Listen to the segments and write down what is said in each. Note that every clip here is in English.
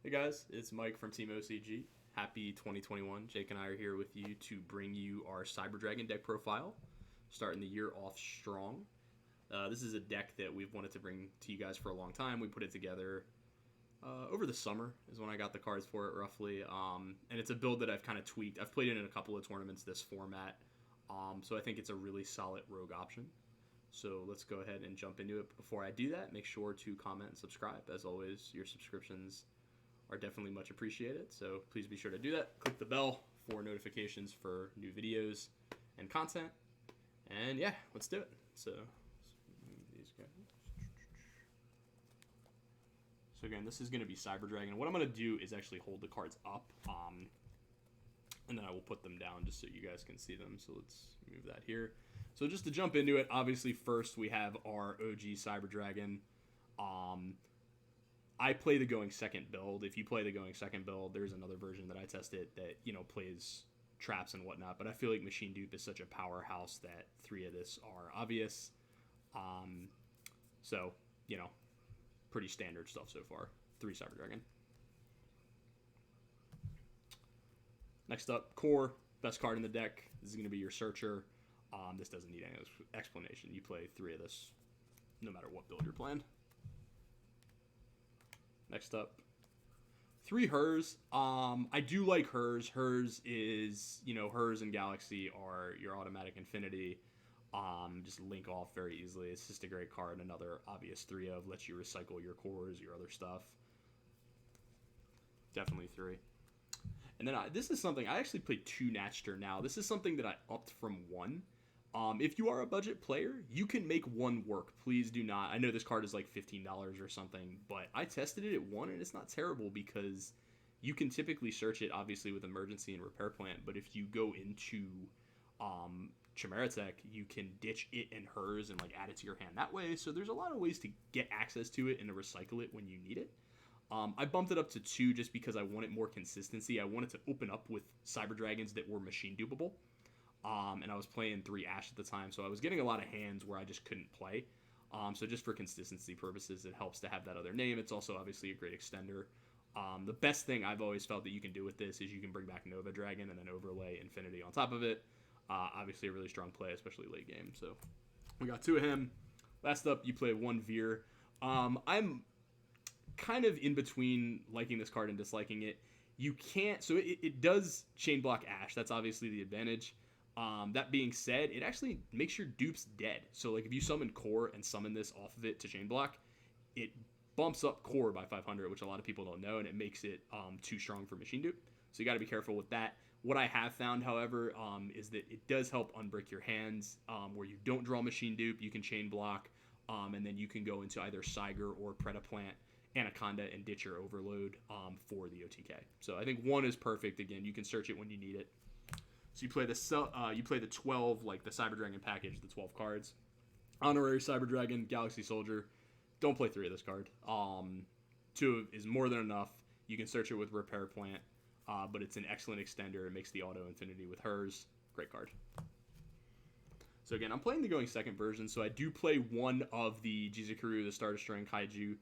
Hey guys, it's Mike from Team OCG. Happy 2021. Jake and I are here with you to bring you our Cyber Dragon deck profile, starting the year off strong. This is a deck that we've wanted to bring to you guys for a long time. We put it together over the summer is when I got the cards for it roughly, and it's a build that I've kind of tweaked. I've played it in a couple of tournaments this format, so I think it's a really solid rogue option. So let's go ahead and jump into it. Before I do that, make sure to comment and subscribe. As always, your subscriptions are definitely much appreciated. So please be sure to do that. Click the bell for notifications for new videos and content. And yeah, let's do it. So these guys. So again, this is going to be Cyber Dragon. What I'm going to do is actually hold the cards up, and then I will put them down just so you guys can see them. So let's move that here. So just to jump into it, obviously first we have our OG Cyber Dragon. I play the going second build. If you play the going second build, there's another version that I tested that, plays traps and whatnot. But I feel like Machine Dupe is such a powerhouse that 3 of this are obvious. So, pretty standard stuff so far. 3 Cyber Dragon. Next up, Core. Best card in the deck. This is going to be your Searcher. This doesn't need any explanation. You play 3 of this no matter what build you're playing. Next up, 3 Hers. I do like Hers. Hers is, Hers and Galaxy are your automatic infinity. Just link off very easily. It's just a great card. Another obvious 3 of, lets you recycle your cores, your other stuff. Definitely 3. And then this is something, I actually played 2 Natcher now. This is something that I upped from 1. If you are a budget player, you can make 1 work. Please do not. I know this card is like $15 or something, but I tested it at 1 and it's not terrible because you can typically search it, obviously, with Emergency and Repair Plant, but if you go into Chimera Tech, you can ditch it and Hers and add it to your hand that way. So there's a lot of ways to get access to it and to recycle it when you need it. I bumped it up to 2 just because I wanted more consistency. I wanted to open up with Cyber Dragons that were machine dupable. And I was playing 3 Ash at the time, so I was getting a lot of hands where I just couldn't play. So just for consistency purposes, it helps to have that other name. It's also obviously a great extender. The best thing I've always felt that you can do with this is you can bring back Nova Dragon and then overlay Infinity on top of it. Obviously a really strong play, especially late game. So we got 2 of him. Last up, you play 1 Veer. I'm kind of in between liking this card and disliking it. You can't, so it does chain block Ash. That's obviously the advantage. That being said, it actually makes your dupes dead. So if you summon Core and summon this off of it to chain block, it bumps up Core by 500, which a lot of people don't know, and it makes it too strong for machine dupe. So you got to be careful with that. What I have found, however, is that it does help unbrick your hands where you don't draw machine dupe. You can chain block, and then you can go into either Siger or Predaplant, Anaconda, and ditch your Overload for the OTK. So I think 1 is perfect. Again, you can search it when you need it. So you play the 12, the Cyber Dragon package, the 12 cards. Honorary Cyber Dragon, Galaxy Soldier. Don't play 3 of this card. 2 is more than enough. You can search it with Repair Plant, but it's an excellent extender. It makes the auto infinity with Hers. Great card. So again, I'm playing the going second version, so I do play 1 of the Jizukuru, the Star Destroying Kaiju.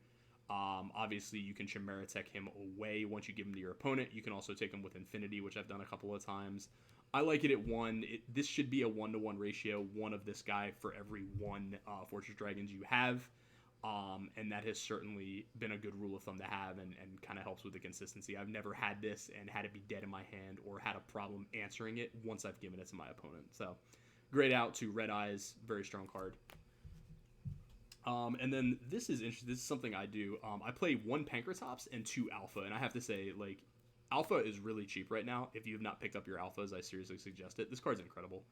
Obviously, you can Chimera Tech him away once you give him to your opponent. You can also take him with Infinity, which I've done a couple of times. I like it at 1. This should be a 1-to-1 ratio, 1 of this guy for every 1 Fortress Dragons you have. And that has certainly been a good rule of thumb to have and kind of helps with the consistency. I've never had this and had it be dead in my hand or had a problem answering it once I've given it to my opponent. So, great out to Red Eyes, very strong card. And then this is interesting. This is something I do. I play 1 Pankratops and 2 Alpha, and I have to say, Alpha is really cheap right now. If you have not picked up your Alphas, I seriously suggest it. This card's incredible.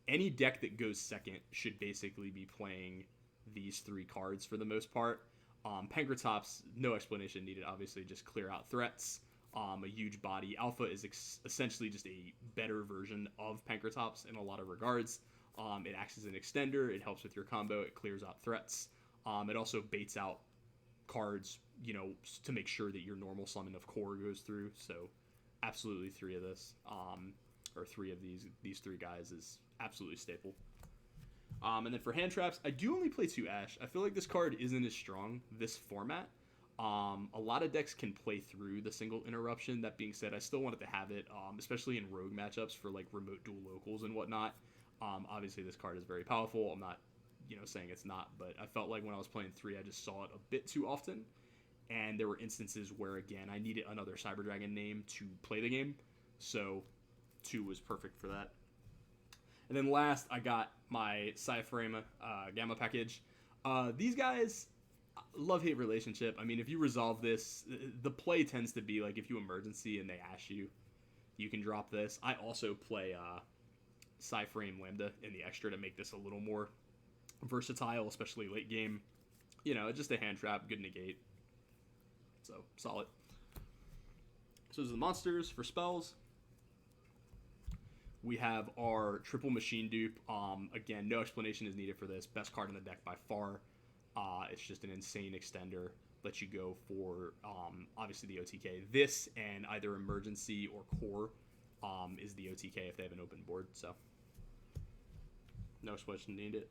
Any deck that goes second should basically be playing these 3 cards for the most part. Pankratops, no explanation needed, obviously, just clear out threats. A huge body. Alpha is essentially just a better version of Pankratops in a lot of regards. It acts as an extender. It helps with your combo. It clears out threats. It also baits out cards, to make sure that your normal summon of Core goes through. So absolutely 3 of this, or 3 of these 3 guys is absolutely staple. And then for hand traps, I do only play 2 Ash. I feel like this card isn't as strong this format. A lot of decks can play through the single interruption. That being said, I still wanted to have it, especially in rogue matchups for like remote dual locals and whatnot. Obviously, this card is very powerful. I'm not, saying it's not, but I felt like when I was playing 3, I just saw it a bit too often. And there were instances where, again, I needed another Cyber Dragon name to play the game. So 2 was perfect for that. And then last, I got my Cyframe Gamma package. These guys, love-hate relationship. I mean, if you resolve this, the play tends to be like if you emergency and they ash you, you can drop this. I also play Cyframe Lambda in the extra to make this a little more versatile, especially late game. Just a hand trap, good negate. So, solid. So, those are the monsters. For spells, we have our triple machine dupe. Again, no explanation is needed for this. Best card in the deck by far. It's just an insane extender. Lets you go for, obviously, the OTK. This and either emergency or core is the OTK if they have an open board. So, no explanation needed.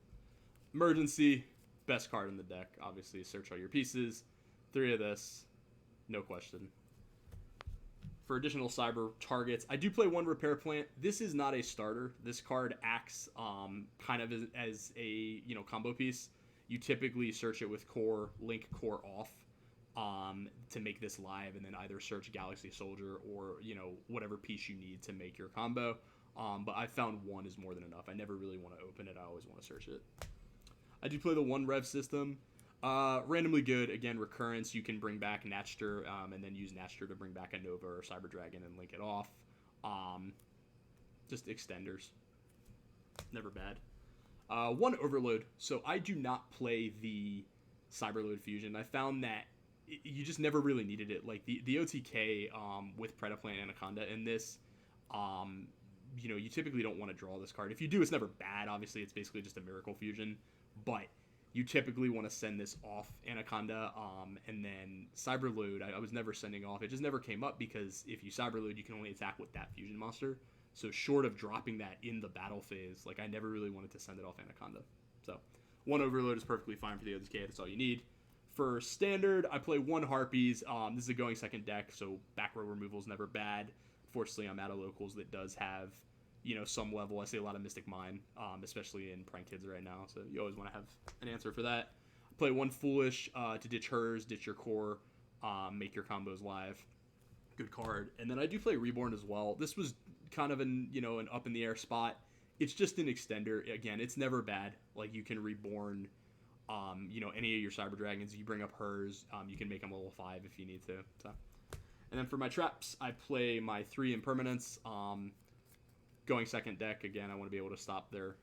Emergency, best card in the deck. Obviously, search all your pieces. 3 of this. No question. For additional cyber targets, I do play 1 repair plant. This is not a starter. This card acts kind of as a combo piece. You typically search it with core, link core off to make this live, and then either search Galaxy Soldier or whatever piece you need to make your combo. But I found 1 is more than enough. I never really want to open it. I always want to search it. I do play the 1 rev system. Randomly good. Again, recurrence. You can bring back Natcher and then use Natcher to bring back a Nova or Cyber Dragon and link it off. Just extenders. Never bad. 1 overload. So I do not play the Cyberload Fusion. I found that you just never really needed it. Like the OTK with Predaplant Anaconda in this, you typically don't want to draw this card. If you do, it's never bad. Obviously, it's basically just a Miracle Fusion. But you typically want to send this off Anaconda, and then Cyberload, I was never sending off. It just never came up because if you Cyberload, you can only attack with that Fusion monster. So short of dropping that in the battle phase, I never really wanted to send it off Anaconda. So 1 Overload is perfectly fine for the OTK. That's all you need. For Standard, I play 1 Harpies. This is a going second deck, so back row removal is never bad. Fortunately, I'm out of locals that does have some level. I see a lot of Mystic Mine, especially in Prank Kids right now, so you always want to have an answer for that. Play 1 Foolish to ditch hers, ditch your core, make your combos live. Good card. And then I do play Reborn as well. This was kind of an up in the air spot. It's just an extender. Again, it's never bad. You can Reborn, any of your Cyber Dragons. You bring up hers. You can make them level 5 if you need to. So. And then for my traps, I play my 3 Impermanence. Going second deck, again, I want to be able to stop their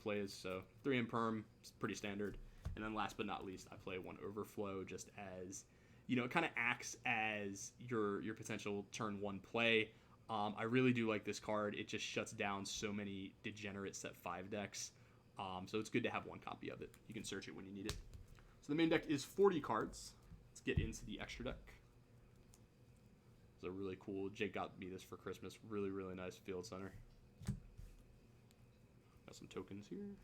plays. So 3 Imperm, pretty standard. And then last but not least, I play 1 Overflow just as, it kind of acts as your potential turn 1 play. I really do like this card. It just shuts down so many degenerate set 5 decks. So it's good to have 1 copy of it. You can search it when you need it. So the main deck is 40 cards. Let's get into the extra deck. It's a really cool. Jake got me this for Christmas. Really, really nice Field Center. Got some tokens here.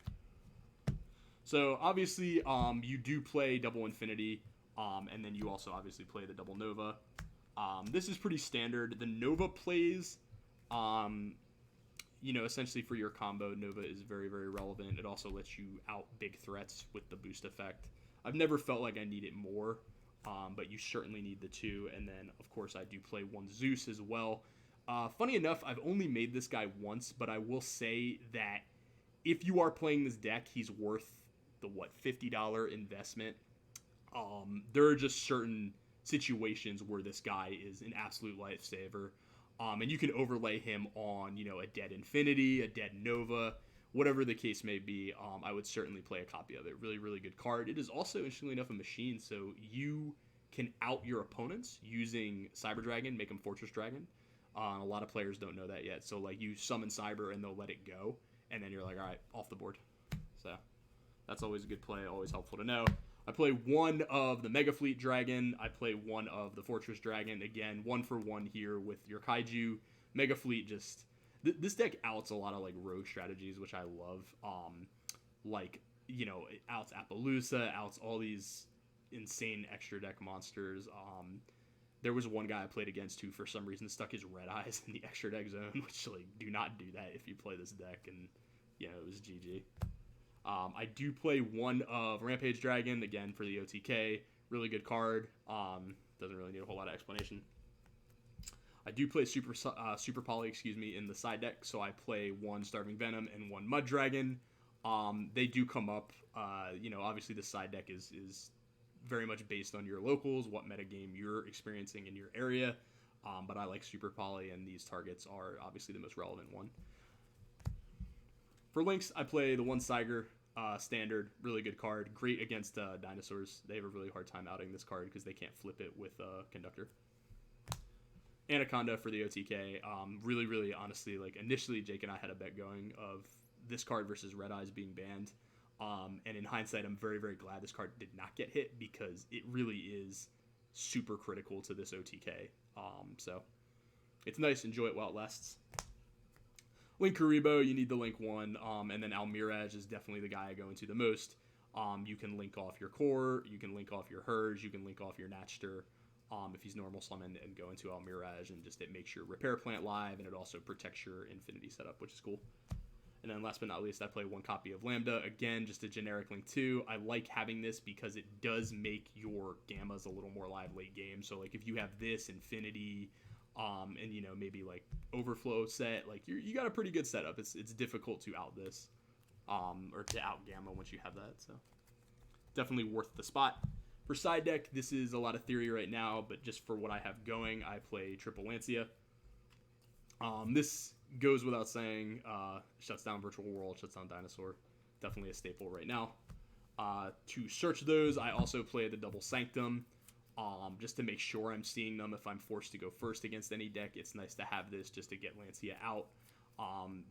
So obviously, you do play double Infinity, and then you also obviously play the double Nova. This is pretty standard. The Nova plays, essentially for your combo. Nova is very, very relevant. It also lets you out big threats with the boost effect. I've never felt like I need it more. But you certainly need the 2, and then, of course, I do play 1 Zeus as well. Funny enough, I've only made this guy once, but I will say that if you are playing this deck, he's worth the, $50 investment. There are just certain situations where this guy is an absolute lifesaver, and you can overlay him on, a dead Infinity, a dead Nova, whatever the case may be. I would certainly play a copy of it. Really, really good card. It is also, interestingly enough, a machine, so you can out your opponents using Cyber Dragon, make them Fortress Dragon. A lot of players don't know that yet. So, you summon Cyber and they'll let it go, and then you're like, all right, off the board. So that's always a good play, always helpful to know. I play 1 of the Mega Fleet Dragon. I play 1 of the Fortress Dragon. Again, 1 for 1 here with your Kaiju. Mega Fleet just... This deck outs a lot of rogue strategies, which I love. It outs Appaloosa, outs all these insane extra deck monsters. There was one guy I played against who, for some reason, stuck his red eyes in the extra deck zone, which, like, do not do that if you play this deck, and, you know, it was GG. I do play one of Rampage Dragon, again, for the OTK. Really good card. Doesn't really need a whole lot of explanation. I do play Super Poly, in the side deck, so I play one Starving Venom and one Mud Dragon. They do come up, obviously the side deck is very much based on your locals, what metagame you're experiencing in your area, but I like Super Poly, and these targets are obviously the most relevant one. For links, I play the one Siger standard, really good card, great against dinosaurs. They have a really hard time outing this card because they can't flip it with Conductor. Anaconda for the OTK, really, honestly, like, initially Jake and I had a bet going of this card versus Red Eyes being banned. And in hindsight, I'm very, very glad this card did not get hit because it really is super critical to this OTK. So it's nice. Enjoy it while it lasts. Link Karibo, you need the Link 1. And then Almiraj is definitely the guy I go into the most. You can link off your core. You can link off your Hurge. You can link off your Natchter if he's normal summon and go into Almiraj. And just it makes your Repair Plant live, and it also protects your Infinity setup, which is cool. And then last but not least, I play one copy of Lambda. Again, just a generic Link 2. I like having this because it does make your Gammas a little more live late game. So, like, if you have this, Infinity, and, you know, maybe, like, Overflow set, like, you got a pretty good setup. It's difficult to out this, or to out Gamma once you have that. So, definitely worth the spot. For side deck, this is a lot of theory right now, but just for what I have going, I play Triple Lancia. This goes without saying, shuts down Virtual World, shuts down Dinosaur. Definitely a staple right now. To search those, I also play the Double Sanctum, just to make sure I'm seeing them if I'm forced to go first against any deck. It's nice to have this just to get Lancia out.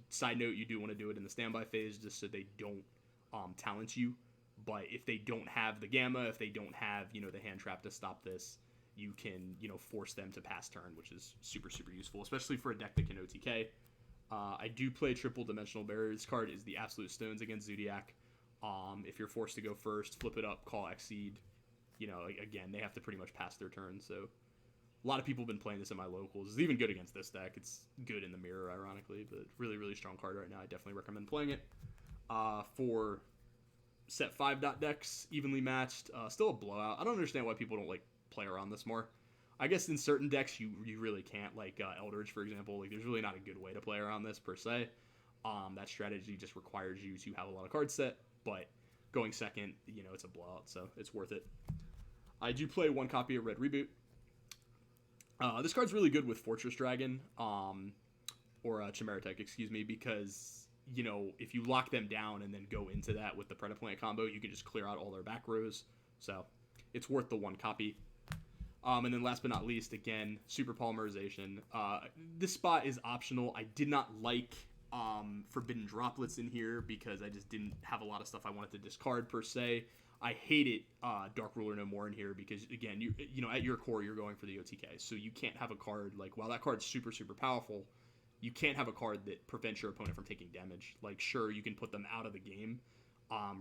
Side note, you do want to do it in the standby phase just so they don't talent you. But if they don't have the Gamma, if they don't have, the hand trap to stop this, you can, force them to pass turn, which is super, super useful, especially for a deck that can OTK. I do play Triple Dimensional Barrier. This card is the absolute stones against Zodiac. If you're forced to go first, flip it up, call Exceed. Again, they have to pretty much pass their turn. So a lot of people have been playing this in my locals. It's even good against this deck. It's good in the mirror, ironically, but really, really strong card right now. I definitely recommend playing it. For set 5 dot decks, evenly matched, still a blowout. I don't understand why people don't play around this more. I guess in certain decks you really can't, like Eldritch, for example. There's really not a good way to play around this per se. That strategy just requires you to have a lot of cards set, but going second, it's a blowout, so it's worth it. I do play one copy of Red Reboot. This card's really good with Fortress Dragon, or Chimera Tech, because if you lock them down and then go into that with the Predaplant combo, you can just clear out all their back rows. So it's worth the one copy. And then last but not least, again, Super Polymerization. This spot is optional. I did not like Forbidden Droplets in here because I just didn't have a lot of stuff I wanted to discard per se. I hated Dark Ruler No More in here because, again, you at your core, you're going for the OTK. So you can't have a card, while that card's super, super powerful, you can't have a card that prevents your opponent from taking damage. Sure, you can put them out of the game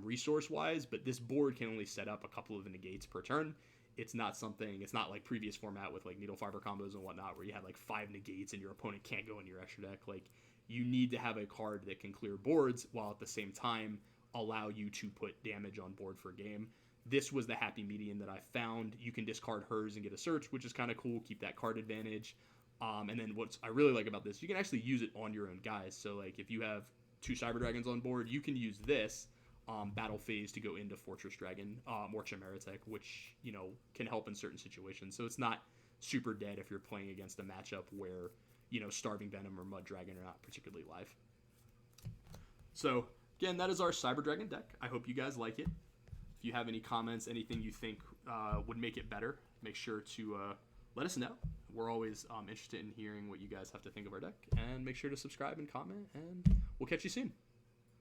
resource-wise, but this board can only set up a couple of negates per turn. It's not like previous format with needle fiber combos and whatnot where you had 5 negates and your opponent can't go in your extra deck. You need to have a card that can clear boards while at the same time allow you to put damage on board for a game. This was the happy medium that I found. You can discard hers and get a search, which is kind of cool. Keep that card advantage. And then what I really like about this, you can actually use it on your own guys. So if you have 2 Cyber Dragons on board, you can use this battle phase to go into Fortress Dragon or Chimera Tech, which can help in certain situations. So it's not super dead if you're playing against a matchup where Starving Venom or Mud Dragon are not particularly live. So again, that is our Cyber Dragon deck. I hope you guys like it. If you have any comments, anything you think would make it better, make sure to let us know. We're always interested in hearing what you guys have to think of our deck, and make sure to subscribe and comment, and we'll catch you soon.